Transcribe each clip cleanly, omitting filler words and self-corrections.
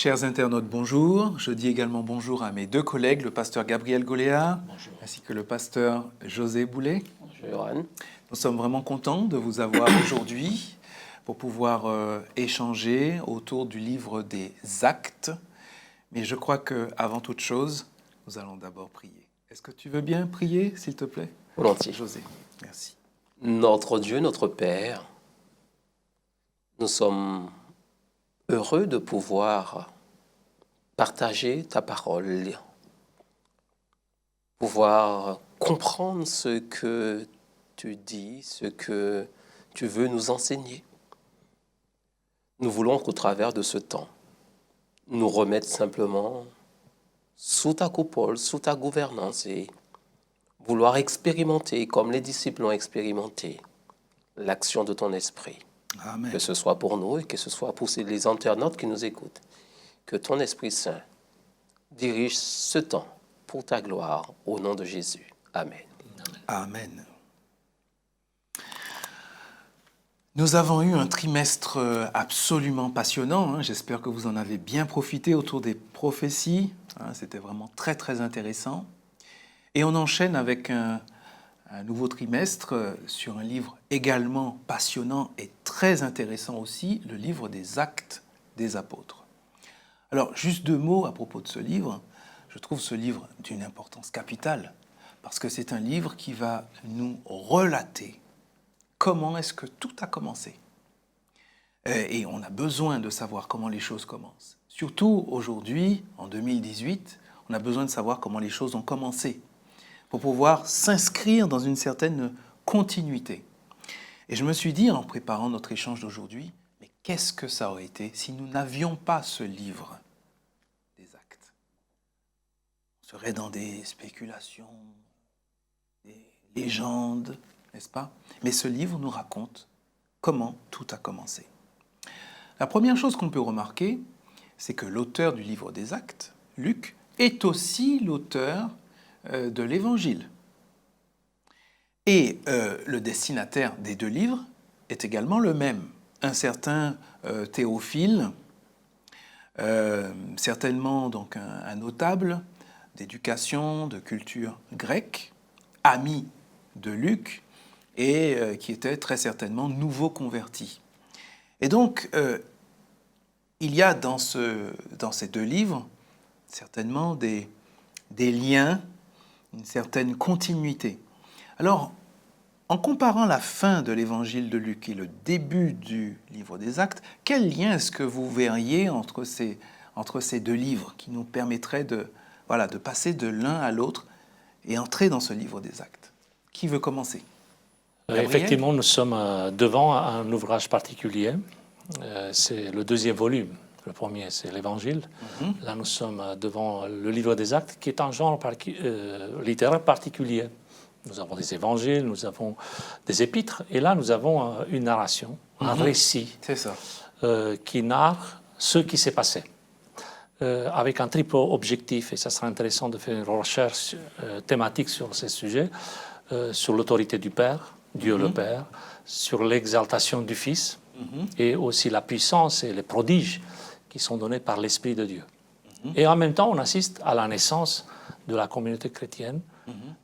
Chers internautes, bonjour. Je dis également bonjour à mes deux collègues, le pasteur Gabriel Goléa, ainsi que le pasteur José Boulet. Bonjour Anne. Nous sommes vraiment contents de vous avoir aujourd'hui pour pouvoir échanger autour du livre des Actes. Mais je crois qu'avant toute chose, nous allons d'abord prier. Est-ce que tu veux bien prier, s'il te plaît? Volontiers. José, merci. Notre Dieu, notre Père, nous sommes heureux de pouvoir partager ta parole, pouvoir comprendre ce que tu dis, ce que tu veux nous enseigner. Nous voulons qu'au travers de ce temps, nous remettre simplement sous ta coupole, sous ta gouvernance et vouloir expérimenter, comme les disciples ont expérimenté, l'action de ton esprit. Amen. Que ce soit pour nous et que ce soit pour les internautes qui nous écoutent. Que ton Esprit Saint dirige ce temps pour ta gloire au nom de Jésus. Amen. Amen. Nous avons eu un trimestre absolument passionnant. J'espère que vous en avez bien profité autour des prophéties. C'était vraiment très, très intéressant. Et on enchaîne avec un nouveau trimestre sur un livre également passionnant et très intéressant aussi, le livre des Actes des Apôtres. Alors, juste deux mots à propos de ce livre. Je trouve ce livre d'une importance capitale parce que c'est un livre qui va nous relater comment est-ce que tout a commencé. Et on a besoin de savoir comment les choses commencent. Surtout aujourd'hui, en 2018, on a besoin de savoir comment les choses ont commencé pour pouvoir s'inscrire dans une certaine continuité. Et je me suis dit, en préparant notre échange d'aujourd'hui, mais qu'est-ce que ça aurait été si nous n'avions pas ce livre des Actes? On serait dans des spéculations, des légendes, n'est-ce pas? Mais ce livre nous raconte comment tout a commencé. La première chose qu'on peut remarquer, c'est que l'auteur du livre des Actes, Luc, est aussi l'auteur de l'Évangile. Et le destinataire des deux livres est également le même. Un certain Théophile, certainement donc un notable d'éducation, de culture grecque, ami de Luc, et qui était très certainement nouveau converti. Et donc, il y a dans ces deux livres certainement des liens, une certaine continuité. Alors, en comparant la fin de l'évangile de Luc et le début du livre des Actes, quel lien est-ce que vous verriez entre ces deux livres qui nous permettraient de passer de l'un à l'autre et entrer dans ce livre des Actes? Qui veut commencer? Gabriel? Effectivement, nous sommes devant un ouvrage particulier. C'est le deuxième volume. Le premier, c'est l'Évangile. Là, nous sommes devant le livre des Actes, qui est un genre littéraire particulier. Nous avons des évangiles, nous avons des épîtres, et là, nous avons une narration, un récit qui narre ce qui s'est passé, avec un triple objectif, et ça sera intéressant de faire une recherche thématique sur ces sujets, sur l'autorité du Père, Dieu le Père, sur l'exaltation du Fils, et aussi la puissance et les prodiges qui sont donnés par l'Esprit de Dieu. Et en même temps, on assiste à la naissance de la communauté chrétienne.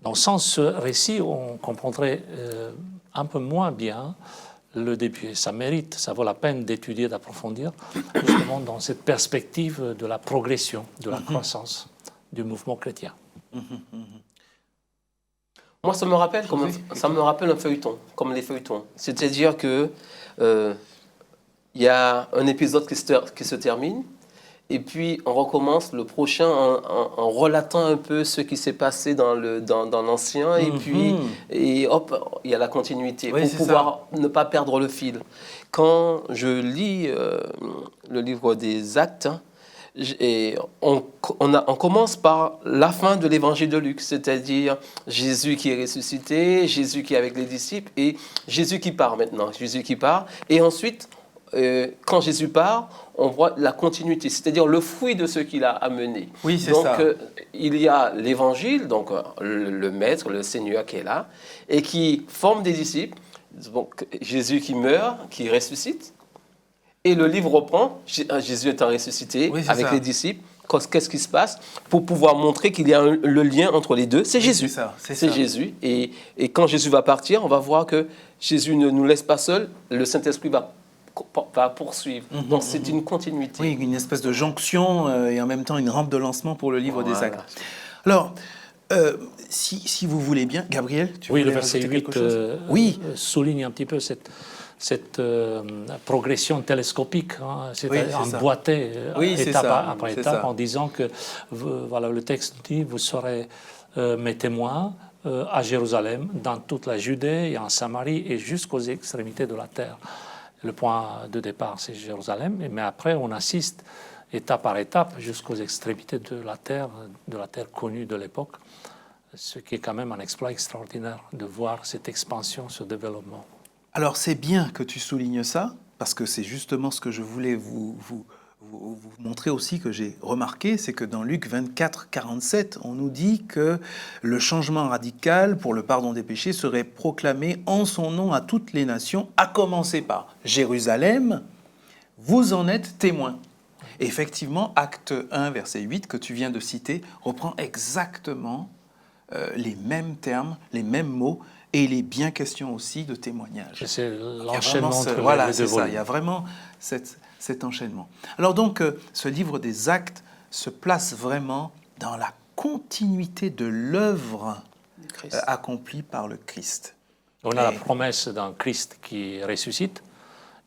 Donc, sans ce récit, on comprendrait un peu moins bien le début. Et ça vaut la peine d'étudier, d'approfondir, justement dans cette perspective de la progression, de la croissance du mouvement chrétien. Moi, ça me rappelle un feuilleton, comme les feuilletons. C'est-à-dire que il y a un épisode qui se termine, et puis on recommence le prochain en relatant un peu ce qui s'est passé dans l'ancien, et hop, il y a la continuité, pour pouvoir ne pas perdre le fil. Quand je lis le livre des Actes, on commence par la fin de l'évangile de Luc, c'est-à-dire Jésus qui est ressuscité, Jésus qui est avec les disciples, et Jésus qui part maintenant, et ensuite, quand Jésus part, on voit la continuité, c'est-à-dire le fruit de ce qu'il a amené. Oui, c'est ça. Donc, il y a l'évangile, donc le Maître, le Seigneur qui est là, et qui forme des disciples, donc Jésus qui meurt, qui ressuscite, Et le livre reprend, Jésus étant ressuscité avec les disciples. Qu'est-ce qui se passe pour pouvoir montrer qu'il y a le lien entre les deux? C'est Jésus. C'est Jésus. Et quand Jésus va partir, on va voir que Jésus ne nous laisse pas seuls. Le Saint-Esprit va poursuivre. Donc c'est une continuité. Oui, une espèce de jonction et en même temps une rampe de lancement pour le livre des Actes. Alors, si vous voulez bien, Gabriel, tu veux le verset 8 souligne un petit peu cette progression télescopique, c'est emboîtée étape après étape, en disant que voilà, le texte dit: vous serez mes témoins à Jérusalem, dans toute la Judée et en Samarie et jusqu'aux extrémités de la terre. Le point de départ, c'est Jérusalem, mais après on assiste étape par étape jusqu'aux extrémités de la terre connue de l'époque, ce qui est quand même un exploit extraordinaire de voir cette expansion, ce développement. Alors c'est bien que tu soulignes ça, parce que c'est justement ce que je voulais vous montrer aussi, que j'ai remarqué, c'est que dans Luc 24, 47, on nous dit que le changement radical pour le pardon des péchés serait proclamé en son nom à toutes les nations, à commencer par Jérusalem, vous en êtes témoins. Et effectivement, Acte 1, verset 8, que tu viens de citer, reprend exactement les mêmes termes, les mêmes mots, et il est bien question aussi de témoignage. C'est l'enchaînement entre les deux volumes. Il y a vraiment cet enchaînement. Alors donc, ce livre des Actes se place vraiment dans la continuité de l'œuvre accomplie par le Christ. On a la promesse d'un Christ qui ressuscite,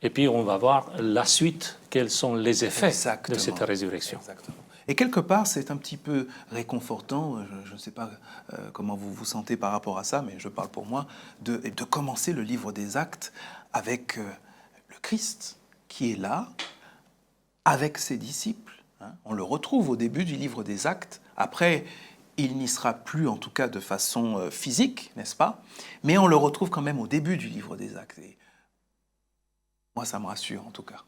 et puis on va voir la suite, quels sont les effets de cette résurrection. Exactement. Et quelque part, c'est un petit peu réconfortant, je ne sais pas comment vous vous sentez par rapport à ça, mais je parle pour moi, de commencer le livre des Actes avec le Christ qui est là, avec ses disciples. On le retrouve au début du livre des Actes. Après, il n'y sera plus, en tout cas de façon physique, n'est-ce pas? Mais on le retrouve quand même au début du livre des Actes. Et moi, ça me rassure, en tout cas.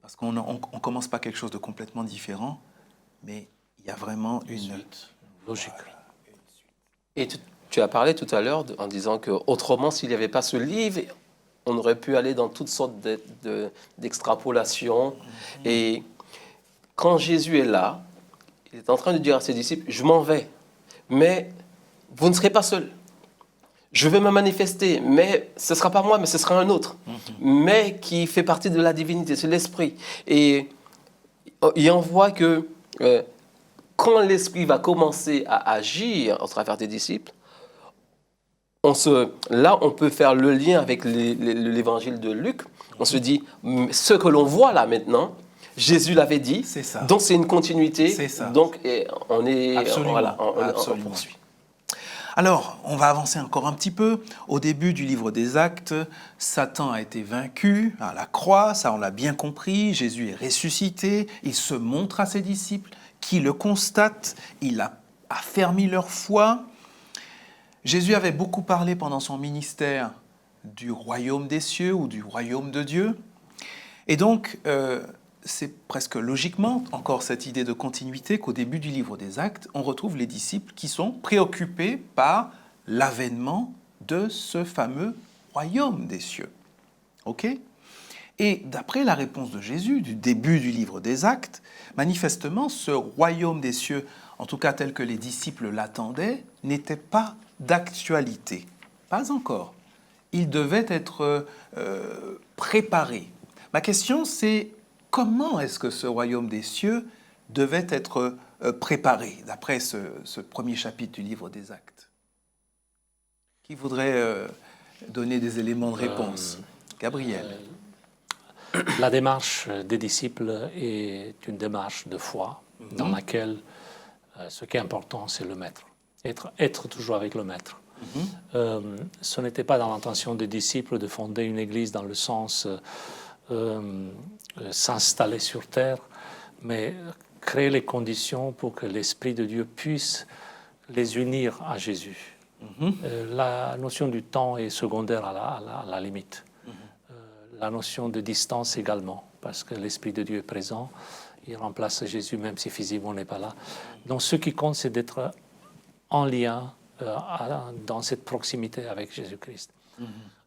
Parce qu'on ne commence pas quelque chose de complètement différent, mais il y a vraiment une logique. Et tu as parlé tout à l'heure en disant qu'autrement, s'il n'y avait pas ce livre, on aurait pu aller dans toutes sortes d'extrapolations. Et quand Jésus est là, il est en train de dire à ses disciples: je m'en vais, mais vous ne serez pas seuls. Je vais me manifester, mais ce ne sera pas moi, mais ce sera un autre, mais qui fait partie de la divinité, c'est l'Esprit. Et on voit que quand l'Esprit va commencer à agir au travers des disciples, là, on peut faire le lien avec l'évangile de Luc. On se dit, ce que l'on voit là maintenant, Jésus l'avait dit, donc c'est une continuité. C'est ça. Donc on est, on poursuit. Alors, on va avancer encore un petit peu. Au début du livre des Actes, Satan a été vaincu à la croix, ça on l'a bien compris. Jésus est ressuscité, il se montre à ses disciples, qui le constatent, il a affermi leur foi. Jésus avait beaucoup parlé pendant son ministère du royaume des cieux ou du royaume de Dieu. Et donc, c'est presque logiquement encore cette idée de continuité qu'au début du livre des Actes, on retrouve les disciples qui sont préoccupés par l'avènement de ce fameux royaume des cieux. Ok ? Et d'après la réponse de Jésus du début du livre des Actes, manifestement, ce royaume des cieux, en tout cas tel que les disciples l'attendaient, n'était pas d'actualité. Pas encore. Il devait être préparé. Ma question, c'est comment est-ce que ce royaume des cieux devait être préparé, d'après ce premier chapitre du livre des Actes? Qui voudrait donner des éléments de réponse? Gabriel. La démarche des disciples est une démarche de foi dans laquelle ce qui est important, c'est le maître. Être toujours avec le maître. Ce n'était pas dans l'intention des disciples de fonder une église dans le sens s'installer sur terre, mais créer les conditions pour que l'Esprit de Dieu puisse les unir à Jésus. La notion du temps est secondaire à la limite. La notion de distance également, parce que l'Esprit de Dieu est présent, il remplace Jésus même si physiquement on n'est pas là. Donc ce qui compte, c'est d'être en lien dans cette proximité avec Jésus-Christ.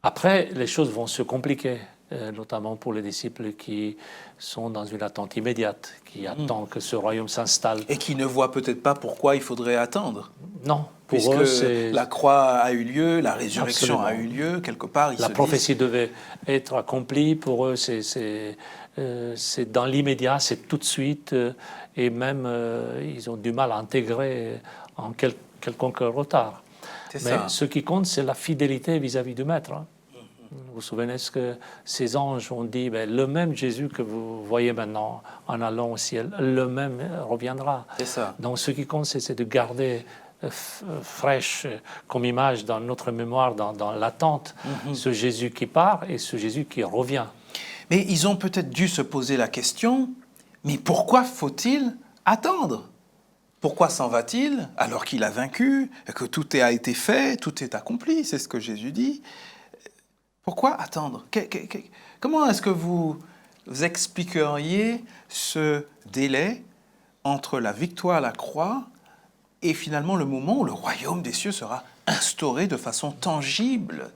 Après, les choses vont se compliquer notamment pour les disciples qui sont dans une attente immédiate, qui attendent que ce royaume s'installe. Et qui ne voient peut-être pas pourquoi il faudrait attendre. Non, pour Puisque eux, c'est... la croix a eu lieu, la résurrection Absolument. a eu lieu, quelque part, ils La se prophétie disent... devait être accomplie. Pour eux, c'est dans l'immédiat, c'est tout de suite. Et même, ils ont du mal à intégrer en quelconque retard. C'est Mais ça. ce qui compte, c'est la fidélité vis-à-vis du Maître. Vous vous souvenez ce que ces anges ont dit, le même Jésus que vous voyez maintenant en allant au ciel, le même reviendra. C'est ça. Donc ce qui compte, c'est de garder fraîche comme image dans notre mémoire, dans l'attente, ce Jésus qui part et ce Jésus qui revient. Mais ils ont peut-être dû se poser la question, mais pourquoi faut-il attendre? Pourquoi s'en va-t-il alors qu'il a vaincu, que tout a été fait, tout est accompli? C'est ce que Jésus dit. Pourquoi attendre? Comment est-ce que vous expliqueriez ce délai entre la victoire à la croix et finalement le moment où le royaume des cieux sera instauré de façon tangible,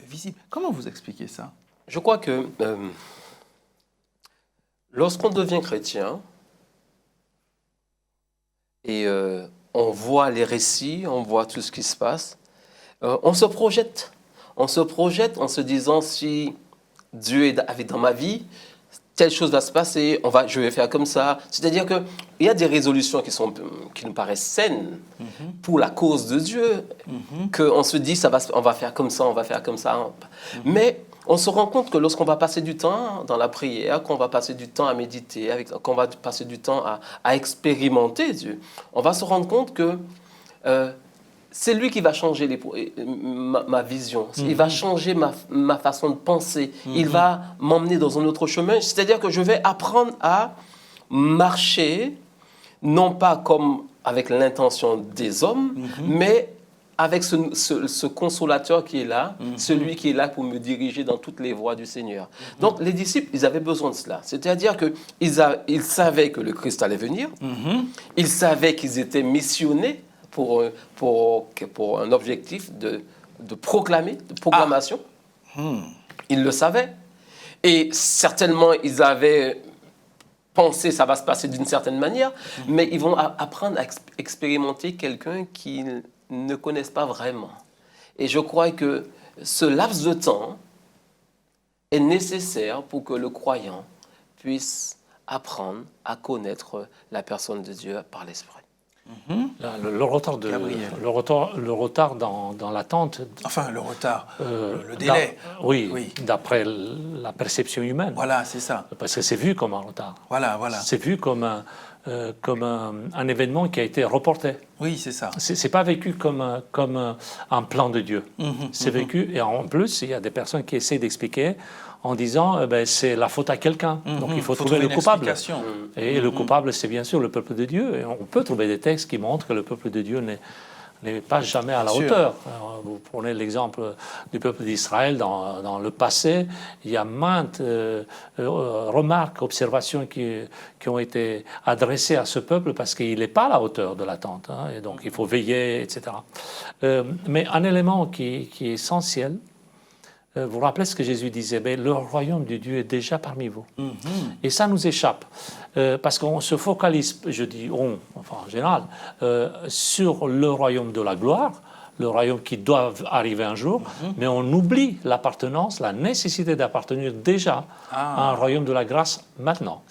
visible? Comment vous expliquez ça? Je crois que lorsqu'on devient chrétien, et on voit les récits, on voit tout ce qui se passe, on se projette. On se projette en se disant, si Dieu est avec dans ma vie, telle chose va se passer, je vais faire comme ça. C'est-à-dire qu'il y a des résolutions qui nous paraissent saines pour la cause de Dieu, qu'on se dit, on va faire comme ça, on va faire comme ça. Mais on se rend compte que lorsqu'on va passer du temps dans la prière, qu'on va passer du temps à méditer, qu'on va passer du temps à expérimenter Dieu, on va se rendre compte que c'est lui qui va changer ma vision. Il va changer ma façon de penser. Il va m'emmener dans un autre chemin. C'est-à-dire que je vais apprendre à marcher, non pas comme avec l'intention des hommes, mais avec ce consolateur qui est là, celui qui est là pour me diriger dans toutes les voies du Seigneur. Donc les disciples, ils avaient besoin de cela. C'est-à-dire qu'ils savaient que le Christ allait venir, ils savaient qu'ils étaient missionnés pour un objectif de proclamation. Ils le savaient. Et certainement, ils avaient pensé ça va se passer d'une certaine manière, mais ils vont apprendre à expérimenter quelqu'un qu'ils ne connaissent pas vraiment. Et je crois que ce laps de temps est nécessaire pour que le croyant puisse apprendre à connaître la personne de Dieu par l'Esprit. Le retard dans l'attente. Enfin, le retard, le délai. Oui, d'après la perception humaine. Voilà, c'est ça. Parce que c'est vu comme un retard. Voilà. C'est vu comme un événement qui a été reporté. Oui, c'est ça. C'est pas vécu comme un plan de Dieu. C'est vécu, et en plus, il y a des personnes qui essaient d'expliquer en disant c'est la faute à quelqu'un. Donc il faut trouver le coupable. Et le coupable, c'est bien sûr le peuple de Dieu. Et on peut trouver des textes qui montrent que le peuple de Dieu n'est pas jamais à la hauteur. Alors, vous prenez l'exemple du peuple d'Israël dans le passé. Il y a maintes remarques, observations qui ont été adressées à ce peuple parce qu'il n'est pas à la hauteur de l'attente. Et donc il faut veiller, etc. Mais un élément qui est essentiel, vous vous rappelez ce que Jésus disait, le royaume de Dieu est déjà parmi vous. Et ça nous échappe, parce qu'on se focalise, je dis en général, sur le royaume de la gloire, le royaume qui doit arriver un jour, mais on oublie l'appartenance, la nécessité d'appartenir déjà à un royaume de la grâce maintenant.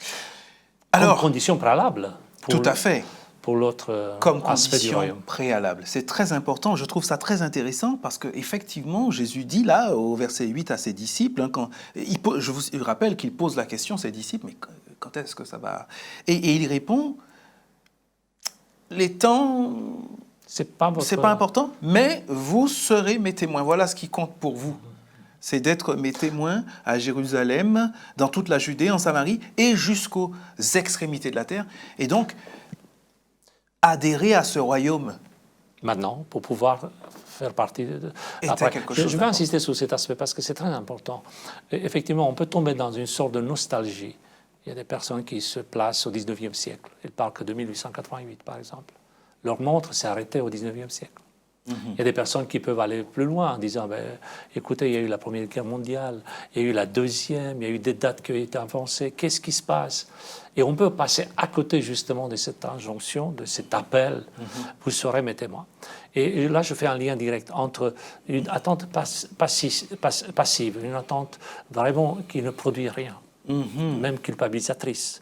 Alors, comme condition préalable. Tout à fait. Pour l'autre comme aspect du condition royaume. préalable. C'est très important, je trouve ça très intéressant parce qu'effectivement, Jésus dit là, au verset 8 à ses disciples, je vous rappelle qu'il pose la question à ses disciples, mais quand est-ce que ça va... Et il répond, les temps, c'est pas important, mais vous serez mes témoins. Voilà ce qui compte pour vous. C'est d'être mes témoins à Jérusalem, dans toute la Judée, en Samarie et jusqu'aux extrémités de la terre. Et donc, adhérer à ce royaume. Maintenant, pour pouvoir faire partie de... Après, je vais insister sur cet aspect parce que c'est très important. Et effectivement, on peut tomber dans une sorte de nostalgie. Il y a des personnes qui se placent au 19e siècle. Ils parlent que de 1888, par exemple. Leur montre s'est arrêtée au 19e siècle. Il y a des personnes qui peuvent aller plus loin en disant, écoutez, il y a eu la Première Guerre mondiale, il y a eu la Deuxième, il y a eu des dates qui ont été avancées, qu'est-ce qui se passe? Et on peut passer à côté justement de cette injonction, de cet appel, vous serez mes témoins. Et là, je fais un lien direct entre une attente passive, une attente vraiment qui ne produit rien. Même culpabilisatrice,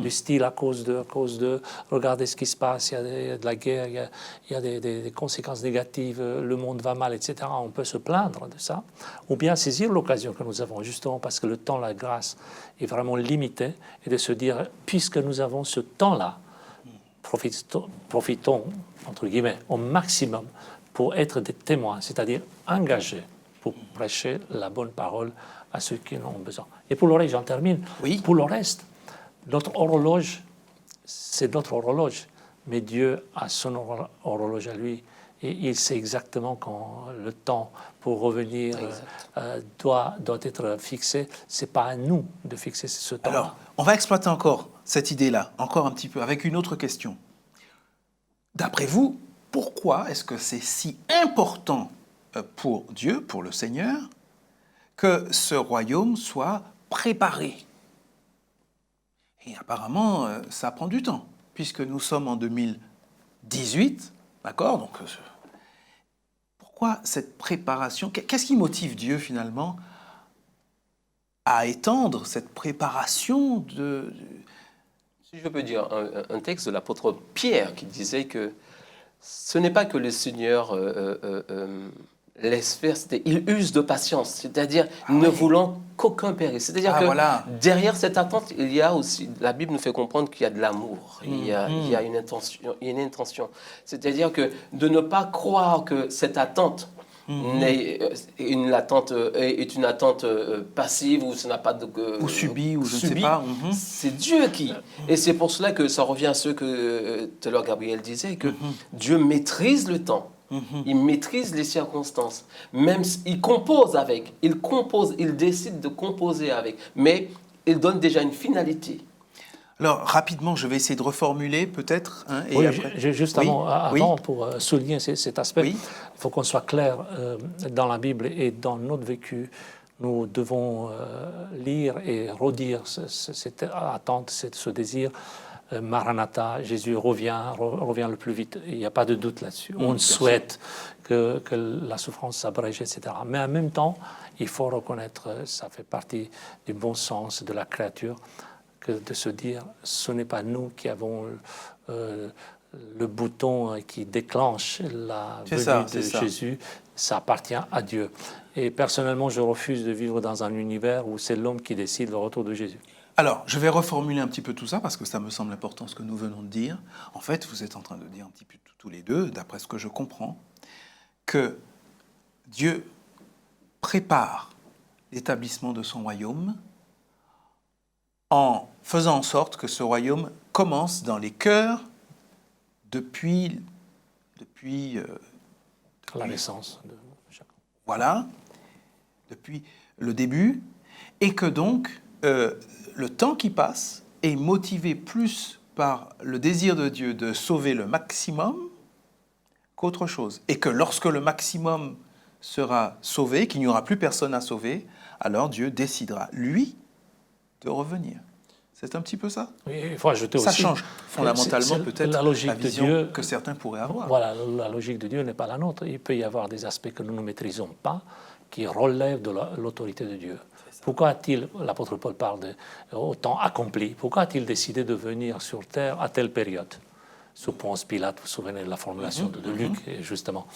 du style à cause de, regardez ce qui se passe, il y a de la guerre, il y a des conséquences négatives, le monde va mal, etc. On peut se plaindre de ça, ou bien saisir l'occasion que nous avons, justement parce que le temps, la grâce est vraiment limité, et de se dire, puisque nous avons ce temps-là, profitons, entre guillemets, au maximum pour être des témoins, c'est-à-dire engagés pour prêcher la bonne parole à ceux qui en ont besoin. Et pour le reste, j'en termine. Oui. Pour le reste, notre horloge, c'est notre horloge. Mais Dieu a son horloge à lui. Et il sait exactement quand le temps pour revenir doit être fixé. Ce n'est pas à nous de fixer ce temps. Alors, on va exploiter encore cette idée-là, encore un petit peu, avec une autre question. D'après vous, pourquoi est-ce que c'est si important pour Dieu, pour le Seigneur, que ce royaume soit préparé? Et apparemment, ça prend du temps, puisque nous sommes en 2018, d'accord? Donc, pourquoi cette préparation? Qu'est-ce qui motive Dieu, finalement, à étendre cette préparation de... Si je peux dire un texte de l'apôtre Pierre qui disait que ce n'est pas que le Seigneur laisse faire, il use de patience, c'est-à-dire ne voulant qu'aucun périsse. C'est-à-dire que derrière cette attente, il y a aussi, la Bible nous fait comprendre qu'il y a de l'amour, il y a une intention. C'est-à-dire que de ne pas croire que cette attente est une attente passive ou ça n'a pas de ou subie, ou je ne sais pas. C'est Dieu qui. Et c'est pour cela que ça revient à ce que tout à l'heure Gabriel disait, que Dieu maîtrise le temps. Il maîtrise les circonstances. Même il compose avec. Il décide de composer avec. Mais il donne déjà une finalité. Alors, rapidement, je vais essayer de reformuler, peut-être. Oui, juste avant, pour souligner cet aspect, il faut qu'on soit clair dans la Bible et dans notre vécu. Nous devons lire et redire cette attente, ce désir. Maranatha, Jésus revient le plus vite. Il n'y a pas de doute là-dessus. On souhaite que la souffrance s'abrège, etc. Mais en même temps, il faut reconnaître, ça fait partie du bon sens de la créature, que de se dire, ce n'est pas nous qui avons le bouton qui déclenche la venue de Jésus, ça appartient à Dieu. Et personnellement, je refuse de vivre dans un univers où c'est l'homme qui décide le retour de Jésus. Alors, je vais reformuler un petit peu tout ça, parce que ça me semble important ce que nous venons de dire. En fait, vous êtes en train de dire un petit peu tous les deux, d'après ce que je comprends, que Dieu prépare l'établissement de son royaume en faisant en sorte que ce royaume commence dans les cœurs depuis la naissance de chacun. Voilà, depuis le début, et que donc le temps qui passe est motivé plus par le désir de Dieu de sauver le maximum qu'autre chose. Et que lorsque le maximum sera sauvé, qu'il n'y aura plus personne à sauver, alors Dieu décidera, lui, de revenir. C'est un petit peu ça? Oui, il faut ajouter ça aussi... change fondamentalement peut-être la vision de Dieu, que certains pourraient avoir. Voilà, la logique de Dieu n'est pas la nôtre. Il peut y avoir des aspects que nous ne maîtrisons pas, qui relèvent de l'autorité de Dieu. Pourquoi a-t-il, l'apôtre Paul parle au temps accompli, pourquoi a-t-il décidé de venir sur terre à telle période? Sous Ponce Pilate, vous vous souvenez de la formulation de Luc, justement.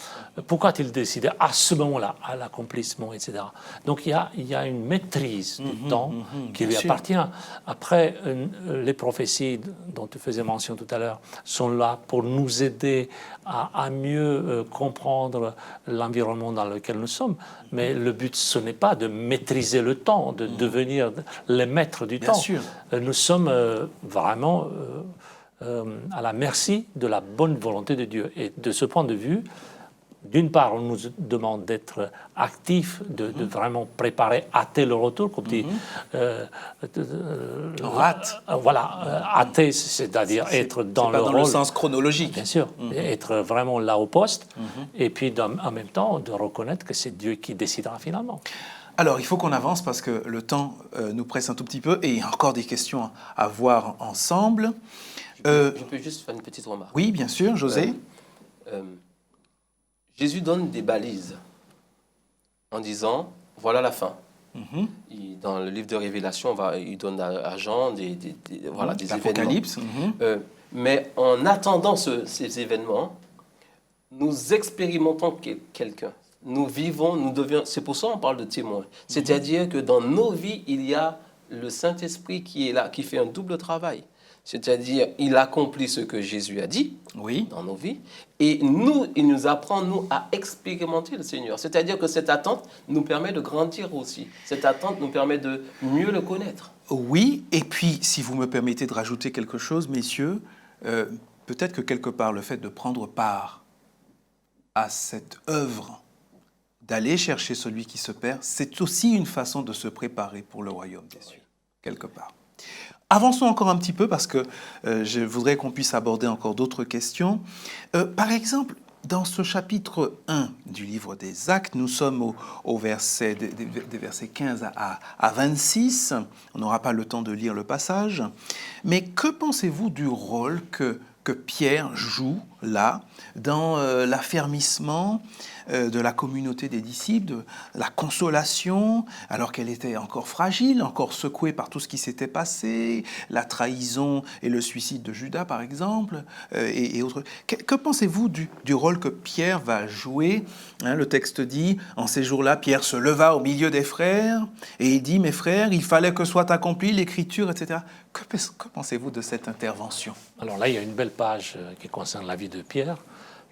Pourquoi a-t-il décidé à ce moment-là, à l'accomplissement, etc. Donc il y a une maîtrise du temps qui lui appartient. Après, les prophéties dont tu faisais mention tout à l'heure sont là pour nous aider à mieux comprendre l'environnement dans lequel nous sommes. Mais le but, ce n'est pas de maîtriser le temps, de devenir les maîtres du temps. Sûr. Nous sommes vraiment... à la merci de la bonne volonté de Dieu. Et de ce point de vue, d'une part, on nous demande d'être actifs, de vraiment préparer, hâter le retour, comme dit. On hâte. Voilà, hâter, c'est-à-dire être dans le pas rôle. dans le sens chronologique. Bien sûr, être vraiment là au poste, et puis en même temps de reconnaître que c'est Dieu qui décidera finalement. Alors, il faut qu'on avance parce que le temps nous presse un tout petit peu et il y a encore des questions à voir ensemble. Je peux juste faire une petite remarque. Oui, bien sûr, José. Jésus donne des balises en disant, voilà la fin. Dans le livre de Révélation, il donne à Jean des événements. L'Apocalypse. Mais en attendant ces événements, nous expérimentons quelqu'un. Nous vivons, nous devenons. C'est pour ça qu'on parle de témoins. C'est-à-dire que dans nos vies, il y a le Saint-Esprit qui est là, qui fait un double travail. C'est-à-dire, il accomplit ce que Jésus a dit dans nos vies, et il nous apprend, nous, à expérimenter le Seigneur. C'est-à-dire que cette attente nous permet de grandir aussi. Cette attente nous permet de mieux le connaître. Oui, et puis, si vous me permettez de rajouter quelque chose, messieurs, peut-être que quelque part, le fait de prendre part à cette œuvre, d'aller chercher celui qui se perd, c'est aussi une façon de se préparer pour le royaume des cieux, quelque part. Avançons encore un petit peu parce que je voudrais qu'on puisse aborder encore d'autres questions. Par exemple, dans ce chapitre 1 du livre des Actes, nous sommes au verset, des versets 15 à 26. On n'aura pas le temps de lire le passage. Mais que pensez-vous du rôle que Pierre joue là dans l'affermissement de la communauté des disciples, de la consolation, alors qu'elle était encore fragile, encore secouée par tout ce qui s'était passé, la trahison et le suicide de Judas, par exemple, et autres. Que pensez-vous du rôle que Pierre va jouer? Le texte dit, en ces jours-là, Pierre se leva au milieu des frères et il dit, mes frères, il fallait que soit accomplie l'Écriture, etc. Que pensez-vous de cette intervention? Alors là, il y a une belle page qui concerne la vie de Pierre,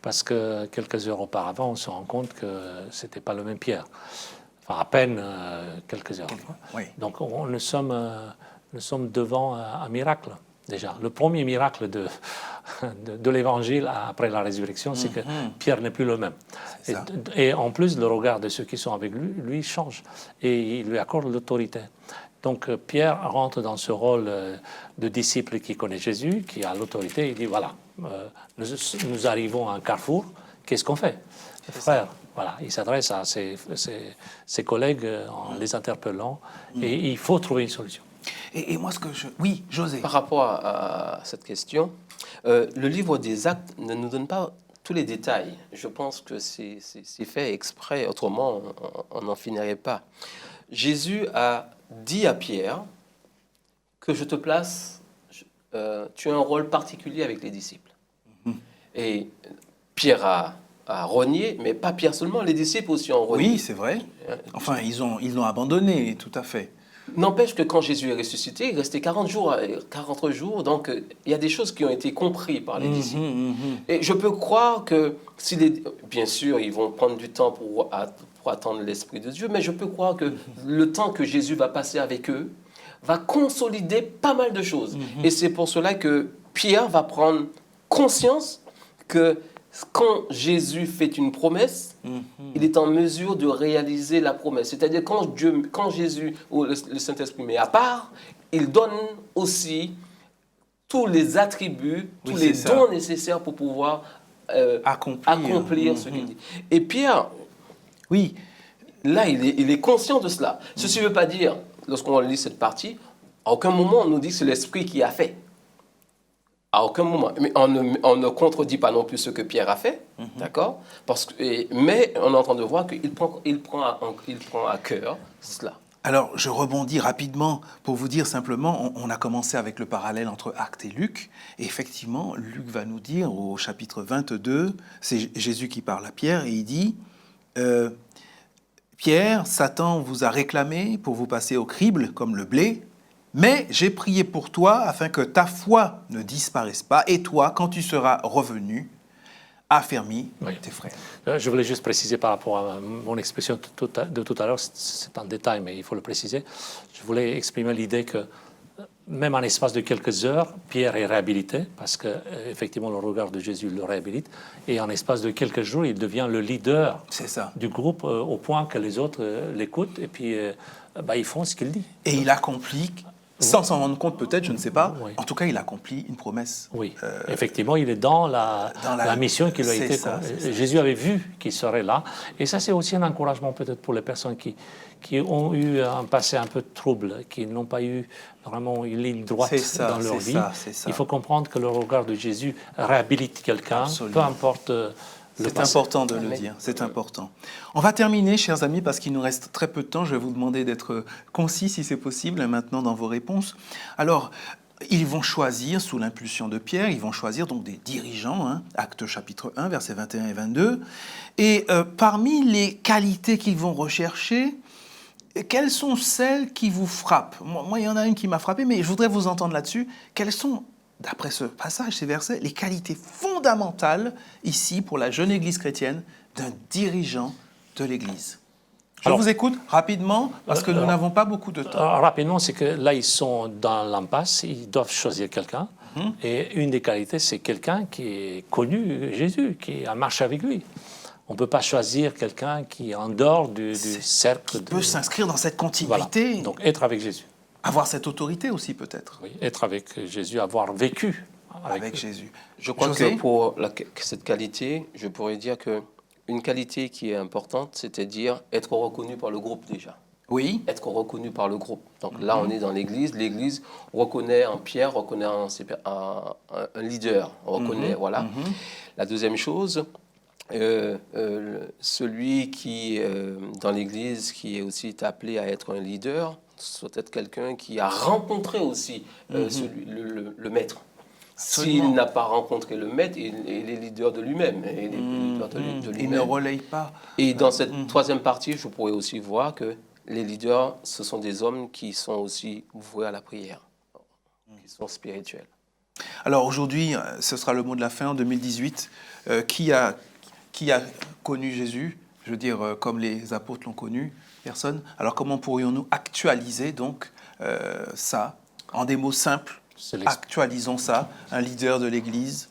parce que quelques heures auparavant, on se rend compte que ce n'était pas le même Pierre. Enfin, à peine quelques heures. Oui. Donc, nous sommes devant un miracle, déjà. Le premier miracle de l'Évangile après la résurrection, c'est que Pierre n'est plus le même. Et en plus, le regard de ceux qui sont avec lui change. Et il lui accorde l'autorité. Donc Pierre rentre dans ce rôle de disciple qui connaît Jésus, qui a l'autorité. Il dit, voilà, nous arrivons à un carrefour, qu'est-ce qu'on fait? Frère, voilà, il s'adresse à ses collègues en les interpellant, et il faut trouver une solution. Et moi, Oui, José. Par rapport à cette question, le livre des Actes ne nous donne pas tous les détails. Je pense que c'est fait exprès, autrement on n'en finirait pas. Jésus a dit à Pierre que je te place, tu as un rôle particulier avec les disciples. Et Pierre a renié, mais pas Pierre seulement, les disciples aussi ont renié. Oui, c'est vrai. Enfin, ils l'ont abandonné, tout à fait. N'empêche que quand Jésus est ressuscité, il restait 40 jours, donc il y a des choses qui ont été comprises par les disciples. Et je peux croire que, bien sûr, ils vont prendre du temps pour attendre l'Esprit de Dieu, mais je peux croire que le temps que Jésus va passer avec eux va consolider pas mal de choses. Et c'est pour cela que Pierre va prendre conscience que quand Jésus fait une promesse, il est en mesure de réaliser la promesse. C'est-à-dire quand Jésus ou le Saint-Esprit met à part, il donne aussi tous les attributs, tous les dons nécessaires pour pouvoir accomplir ce qu'il dit. Et Pierre, oui, là, il est conscient de cela. Ceci ne veut pas dire, lorsqu'on lit cette partie, à aucun moment on nous dit que c'est l'Esprit qui a fait. À aucun moment. Mais on ne contredit pas non plus ce que Pierre a fait, d'accord? Mais on est en train de voir qu'il prend à cœur cela. Alors, je rebondis rapidement pour vous dire simplement, on a commencé avec le parallèle entre Actes et Luc. Et effectivement, Luc va nous dire au chapitre 22, c'est Jésus qui parle à Pierre et il dit Pierre, Satan vous a réclamé pour vous passer au crible comme le blé. Mais j'ai prié pour toi afin que ta foi ne disparaisse pas. Et toi, quand tu seras revenu, affermis tes frères. Je voulais juste préciser par rapport à mon expression de tout à l'heure, c'est un détail, mais il faut le préciser. Je voulais exprimer l'idée que même en l'espace de quelques heures, Pierre est réhabilité, parce que effectivement le regard de Jésus le réhabilite, et en l'espace de quelques jours, il devient le leader du groupe, au point que les autres l'écoutent, et puis ils font ce qu'il dit. Et il accomplit, sans s'en rendre compte peut-être, je ne sais pas, Oui. en tout cas il accomplit une promesse. Oui, effectivement, il est dans la mission qui lui a été... Jésus avait vu qu'il serait là, et ça c'est aussi un encouragement peut-être pour les personnes qui ont eu un passé un peu trouble, qui n'ont pas eu vraiment une ligne droite dans leur vie. Il faut comprendre que le regard de Jésus réhabilite quelqu'un, peu importe le passé. C'est important de le dire, c'est important. On va terminer, chers amis, parce qu'il nous reste très peu de temps. Je vais vous demander d'être concis, si c'est possible, maintenant dans vos réponses. Alors, ils vont choisir, sous l'impulsion de Pierre, ils vont choisir donc des dirigeants, hein, Actes chapitre 1, versets 21 et 22. Et parmi les qualités qu'ils vont rechercher, quelles sont celles qui vous frappent? Moi, il y en a une qui m'a frappé, mais je voudrais vous entendre là-dessus. Quelles sont, d'après ce passage, ces versets, les qualités fondamentales, ici, pour la jeune Église chrétienne, d'un dirigeant de l'Église? Je vous écoute rapidement, parce que nous n'avons pas beaucoup de temps. Rapidement, c'est que là, ils sont dans l'impasse, ils doivent choisir quelqu'un. Et une des qualités, c'est quelqu'un qui est connu, Jésus, qui a marché avec lui. On ne peut pas choisir quelqu'un qui est en dehors du cercle. Qui peut s'inscrire dans cette continuité. Voilà. Donc, être avec Jésus. Avoir cette autorité aussi, peut-être. Oui, être avec Jésus, avoir vécu avec Jésus. Je crois que pour cette qualité, je pourrais dire qu'une qualité qui est importante, c'est-à-dire être reconnu par le groupe déjà. Oui. Être reconnu par le groupe. Donc là, on est dans l'Église. L'Église reconnaît un Pierre, reconnaît un leader. On reconnaît, voilà. La deuxième chose... celui qui, dans l'Église, qui est aussi appelé à être un leader, soit être quelqu'un qui a rencontré aussi le maître. S'il n'a pas rencontré le maître, il est leader de lui-même. Il ne relaye pas. Et dans cette troisième partie, je pourrais aussi voir que les leaders, ce sont des hommes qui sont aussi voués à la prière, qui sont spirituels. Alors aujourd'hui, ce sera le mot de la fin, en 2018, qui a connu Jésus, je veux dire, comme les apôtres l'ont connu? Personne. Alors comment pourrions-nous actualiser donc ça, en des mots simples? Actualisons ça, un leader de l'Église,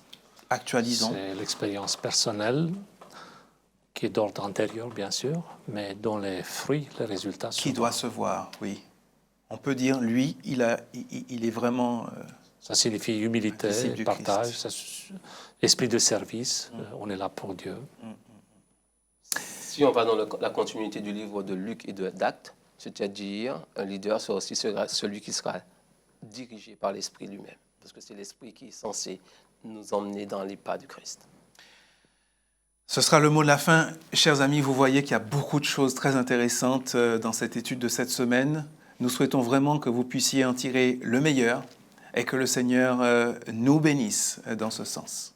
actualisons. C'est l'expérience personnelle, qui est d'ordre antérieur, bien sûr, mais dont les fruits, les résultats sont... Qui doit se voir, oui. On peut dire, lui, il est vraiment... ça signifie humilité, partage, esprit de service, on est là pour Dieu. Si on va dans la continuité du livre de Luc et d'Actes, c'est-à-dire un leader sera aussi celui qui sera dirigé par l'Esprit lui-même, parce que c'est l'Esprit qui est censé nous emmener dans les pas du Christ. Ce sera le mot de la fin. Chers amis, vous voyez qu'il y a beaucoup de choses très intéressantes dans cette étude de cette semaine. Nous souhaitons vraiment que vous puissiez en tirer le meilleur et que le Seigneur nous bénisse dans ce sens.